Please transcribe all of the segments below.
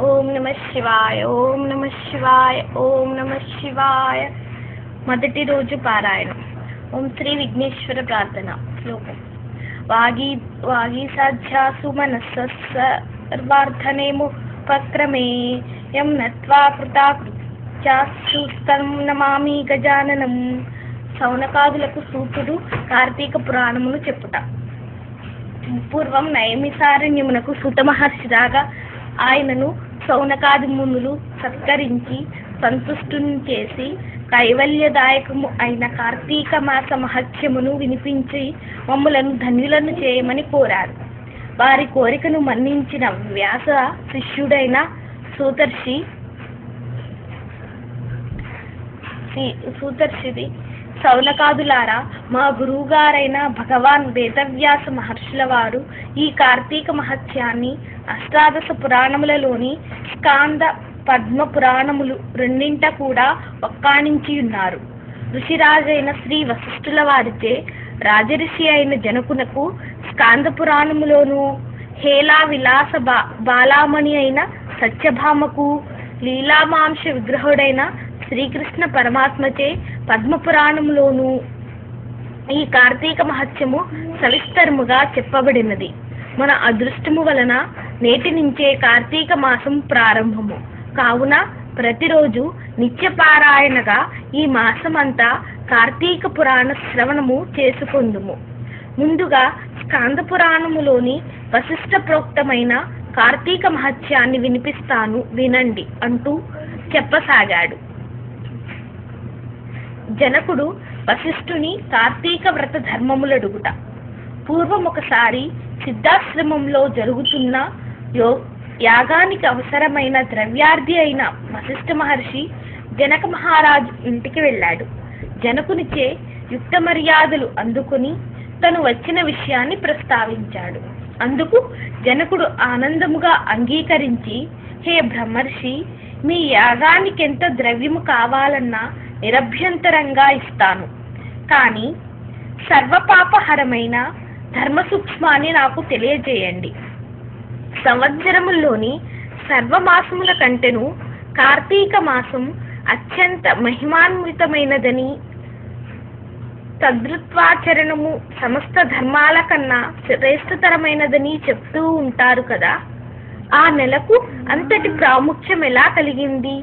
ఓం నమ శివాయ, ఓం నమ శివాయ, ఓం నమ శివాయ. మొదటి రోజు పారాయణం. ఓం శ్రీ విఘ్నేశ్వర ప్రార్థన. శ్లోకం. వాగీసాధ్యాసు మనస్సర్వార్థనేముపక్రమే యం నత్వా కృతాకృత్యాస్తం నమామి గజాననం. శౌనకాదులకు సూతుడు కార్తీక పురాణమును చెప్పుట. పూర్వం నైమిసారణ్యమునకు సూత మహర్షి రాగా ఆయనను శౌనకాది మునులు సత్కరించి సంతుష్టుని చేసి కైవల్యదాయకము అయిన కార్తీక మాస మహత్యమును వినిపించి మమ్ములను ధన్యులను చేయమని కోరారు. వారి కోరికను మన్నించిన వ్యాస శిష్యుడైన సూతర్షిది, శౌనకాదులారా, మా గురువుగారైన భగవాన్ వేదవ్యాస మహర్షుల వారు ఈ కార్తీక మహత్యాన్ని అష్టాదశ పురాణములలోని స్కాంద పద్మ పురాణములు రెండింట కూడా వక్కాణించి ఉన్నారు. ఋషిరాజైన శ్రీ వశిష్ఠుల వారిచే రాజర్షి అయిన జనకునకు స్కాంద పురాణములోను, హేలా విలాస బాలామణి అయిన సత్యభామకు, లీలామాంస విగ్రహుడైన శ్రీకృష్ణ పరమాత్మచే పద్మపురాణంలోను ఈ కార్తీక మహత్యము సవిస్తరముగా చెప్పబడినది. మన అదృష్టము వలన నేటి నుంచే కార్తీక మాసం ప్రారంభము కావున ప్రతిరోజు నిత్యపారాయణగా ఈ మాసమంతా కార్తీక పురాణ శ్రవణము చేసుకొందుము. ముందుగా స్కాంద పురాణములోని వశిష్ఠ ప్రోక్తమైన కార్తీక మహత్యాన్ని వినిపిస్తాను, వినండి అంటూ చెప్పసాగాడు. జనకుడు వశిష్ఠుని కార్తీక వ్రత ధర్మములడుగుట. పూర్వం ఒకసారి సిద్ధాశ్రమంలో జరుగుతున్న యాగానికి అవసరమైన ద్రవ్యార్థి అయిన వశిష్ఠ మహర్షి జనక మహారాజు ఇంటికి వెళ్ళాడు. జనకునిచే యుక్త మర్యాదలు అందుకుని తను వచ్చిన విషయాన్ని ప్రస్తావించాడు. అందుకు జనకుడు ఆనందముగా అంగీకరించి, హే బ్రహ్మర్షి, మీ యాగానికెంత ద్రవ్యము కావాలన్నా నిరభ్యంతరంగా ఇస్తాను, కానీ సర్వపాపహరమైన ధర్మ సూక్ష్మాన్ని నాకు తెలియజేయండి. సంవత్సరముల్లోని సర్వమాసముల కంటెను కార్తీక మాసం అత్యంత మహిమాన్వితమైనదని, తదృత్వాచరణము సమస్త ధర్మాల కన్నా శ్రేష్టతరమైనదని చెప్తూ ఉంటారు కదా. ఆ నెలకు అంతటి ప్రాముఖ్యం ఎలా కలిగింది?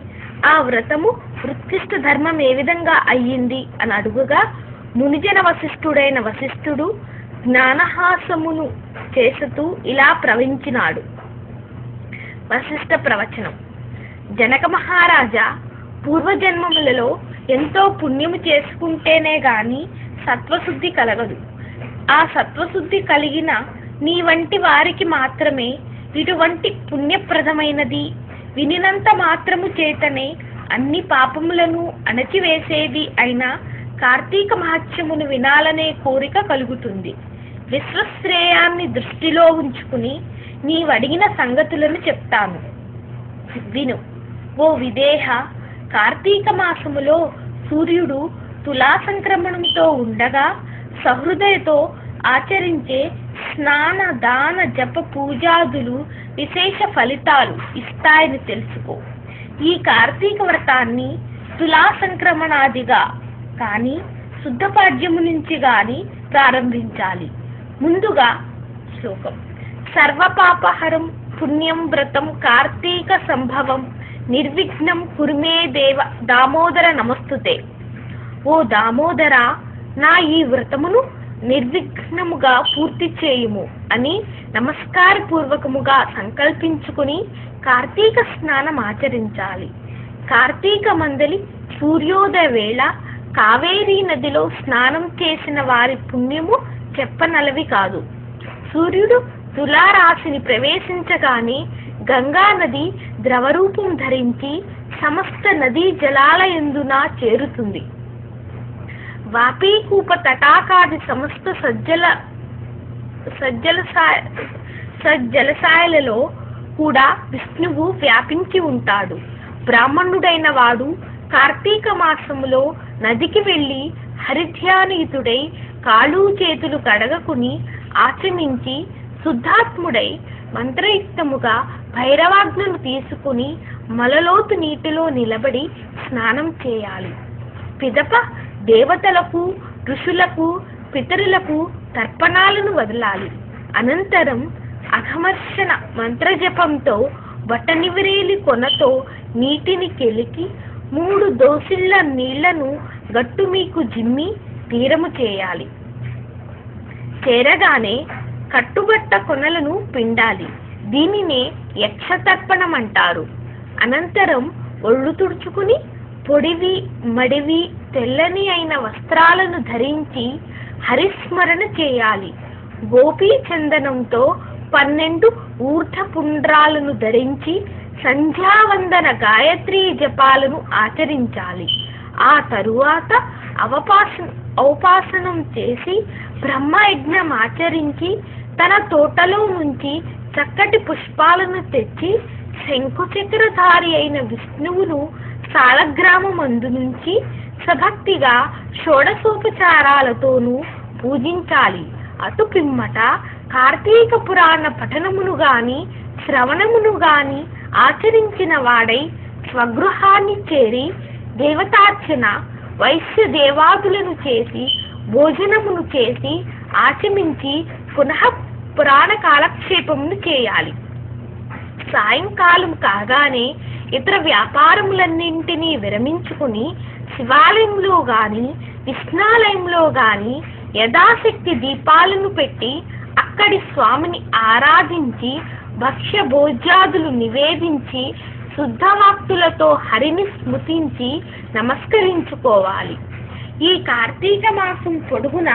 ఆ వ్రతము ఉత్కృష్ట ధర్మం ఏ విధంగా అయ్యింది అని అడుగుగా, మునిజన వశిష్ఠుడైన వశిష్ఠుడు జ్ఞానహాసమును చేస్తూ ఇలా ప్రవచించినాడు. వశిష్ఠ ప్రవచనం. జనక మహారాజా, పూర్వజన్మములలో ఎంతో పుణ్యము చేసుకుంటేనే గాని సత్వశుద్ధి కలగదు. ఆ సత్వశుద్ధి కలిగిన నీ వంటి వారికి మాత్రమే ఇటువంటి పుణ్యప్రదమైనది, వినినంత మాత్రము చేతనే అన్ని పాపములను అణచివేసేది అయిన కార్తీక మహత్యమును వినాలనే కోరిక కలుగుతుంది. విశ్వశ్రేయాన్ని దృష్టిలో ఉంచుకుని నీవడిగిన సంగతులను చెప్తాను, విను. ఓ విదేహ, కార్తీక మాసములో సూర్యుడు తులా సంక్రమణంతో ఉండగా సహృదయతో ఆచరించే స్నాన దాన జప పూజాదులు విశేష ఫలితాలు ఇస్తాయని తెలుసుకో. ఈ కార్తీక వ్రతాన్ని తులా సంక్రమణాదిగా కానీ శుద్ధపాడ్యము నుంచి గాని ప్రారంభించాలి. ముందుగా శ్లోకం. సర్వపాపహరం పుణ్యం వ్రతం కార్తీక సంభవం నిర్విఘ్నం కురుమే దేవ దామోదర నమస్తుతే. ఓ దామోదర, నా ఈ వ్రతమును నిర్విఘ్నముగా పూర్తి చేయుము అని నమస్కారపూర్వకముగా సంకల్పించుకుని కార్తీక స్నానం ఆచరించాలి. కార్తీక మందలి సూర్యోదయ వేళ కావేరీ నదిలో స్నానం చేసిన వారి పుణ్యము చెప్పనలవి కాదు. సూర్యుడు తులారాశిని ప్రవేశించగానే గంగా నది ద్రవరూపం ధరించి సమస్త నదీ జలాల యందున చేరుతుంది. వాపీకూప తటాకాది సమస్త సజ్జలసాయలలో కూడా విష్ణువు వ్యాపించి ఉంటాడు. బ్రాహ్మణుడైన వాడు కార్తీక మాసములో నదికి వెళ్లి హరిధ్యానయుతుడై కాళ్ళు చేతులు కడగకుని ఆచమించి శుద్ధాత్ముడై మంత్రయుక్తముగా భైరవాగ్నును తీసుకుని మలలోతు నీటిలో నిలబడి స్నానం చేయాలి. పిదప దేవతలకు, ఋషులకు, పితరులకు తర్పణాలను వదలాలి. అనంతరం అఘమర్షణ మంత్రజపంతో బట్టనివిరేలి కొనతో నీటిని కెలికి 3 దోసిళ్ల నీళ్లను గట్టు మీకు జిమ్మి తీరము చేయాలి. చేరగానే కట్టుబట్ట కొనలను పిండాలి. దీనినే యక్షతర్పణం అంటారు. అనంతరం ఒళ్ళు తుడుచుకుని పొడివి మడివి తెల్లని అయిన వస్త్రాలను ధరించి హరిస్మరణ చేయాలి. గోపీ చందనంతో 12 ఊర్ధపుండ్రాలను ధరించి సంధ్యావందన గాయత్రీ జపాలను ఆచరించాలి. ఆ తరువాత ఔపాసనం చేసి బ్రహ్మయజ్ఞం ఆచరించి తన తోటలో నుంచి చక్కటి పుష్పాలను తెచ్చి శంకుచక్రధారి అయిన విష్ణువును సాలగ్రామమందు నుంచి సభక్తిగా షోడశోపచారాలతోనూ పూజించాలి. అటు పిమ్మట కార్తీక పురాణ పఠనమును గాని శ్రవణమును గాని ఆచరించిన వాడై స్వగృహాన్ని చేరి దేవతార్చన వైశ్య దేవాదులను చేసి భోజనమును చేసి ఆచమించి పునః పురాణ కాలక్షేపమును చేయాలి. సాయంకాలం కాగానే ఇతర వ్యాపారములన్నింటినీ విరమించుకుని శివాలయంలో గాని విష్ణాలయంలో గాని యథాశక్తి దీపాలను పెట్టి అక్కడి స్వామిని ఆరాధించి భక్ష్య భోజ్యాదులు నివేదించి శుద్ధవాక్తులతో హరిని స్మృతించి నమస్కరించుకోవాలి. ఈ కార్తీక మాసం పొడుగున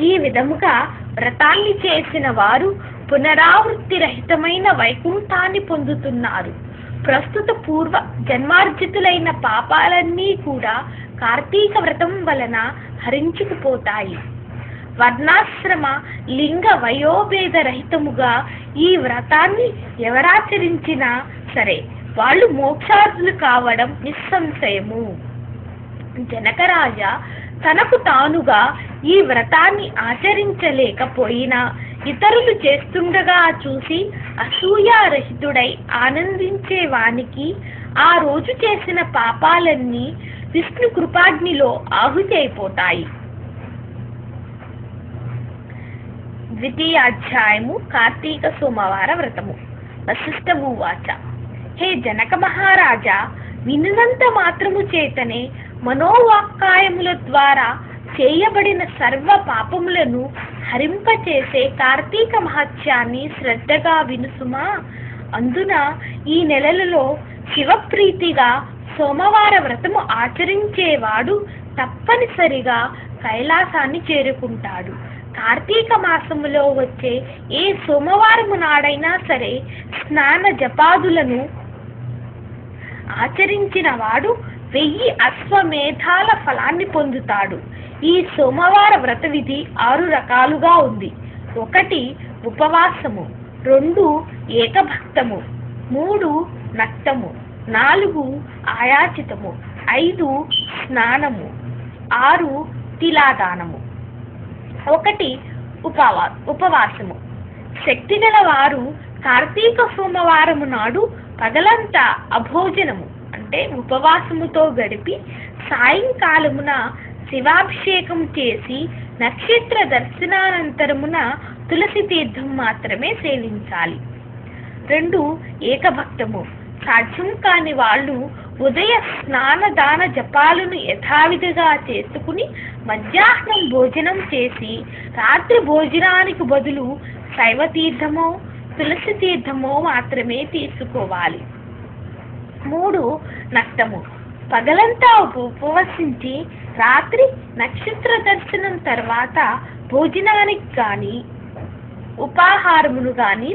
ఈ విధముగా వ్రతాన్ని చేసిన వారు పునరావృత్తి రహితమైన వైకుంఠాన్ని పొందుతున్నారు. ప్రస్తుత పూర్వ జన్మార్జితులైన పాపాలన్నీ కూడా కార్తీక వ్రతం వలన హరించుకుపోతాయి. వర్ణాశ్రమ లింగ వయోభేద రహితముగా ఈ వ్రతాన్ని ఎవరాచరించినా సరే వాళ్ళు మోక్షార్థులు కావడం నిస్సంశయము. జనకరాజ తనకు తానుగా ఈ వ్రతాన్ని ఆచరించలేకపోయినా ఇతరులు చేస్తుండగా చూసి అసూయారహితుడై ఆనందించే వానికి ఆ రోజు చేసిన పాపాలన్నీ విష్ణు కృపాగ్నిలో ఆహుతి అయిపోతాయి. ద్వితీయాధ్యాయము కార్తీక సోమవార వ్రతము. వశిష్ఠువాచ, హే జనక మహారాజా, వినునంత మాత్రము చేతనే మనోవాక్కాయముల ద్వారా చేయబడిన సర్వ పాపములను హరింపచేసే కార్తీక మహత్యాన్ని శ్రద్ధగా వినుసుమా. అందున ఈ నెలలలో శివప్రీతిగా సోమవార వ్రతము ఆచరించేవాడు తప్పనిసరిగా కైలాసాన్ని చేరుకుంటాడు. కార్తీక మాసములో వచ్చే ఏ సోమవారము నాడైనా సరే స్నాన జపాదులను ఆచరించిన వాడు 1000 అశ్వమేధాల ఫలాన్ని పొందుతాడు. ఈ సోమవార వ్రత విధి 6 రకాలుగా ఉంది. 1 ఉపవాసము, 2 ఏకభక్తము, 3 నక్తము, 4 ఆయాచితము, 5 స్నానము, 6 తిలాదానము. 1 ఉపవాసము. శక్తిగల వారు కార్తీక సోమవారము నాడు పగలంతా అభోజనము అంటే ఉపవాసముతో గడిపి సాయంకాలమున శివాభిషేకం చేసి నక్షత్ర దర్శనానంతరమున తులసి తీర్థం మాత్రమే సేవించాలి. 2 ఏకభక్తము. సాధ్యం కాని వాళ్ళు ఉదయ స్నాన దాన జపాలను యథావిధిగా చేసుకుని మధ్యాహ్నం భోజనం చేసి రాత్రి భోజనానికి బదులు శైవ తీర్థమో తులసి తీర్థమో మాత్రమే తీసుకోవాలి. 3 నక్తము. పగలంతా ఉపవసించి రాత్రి నక్షత్ర దర్శనం తర్వాత భోజనానికి గాని ఉపాహారమును గాని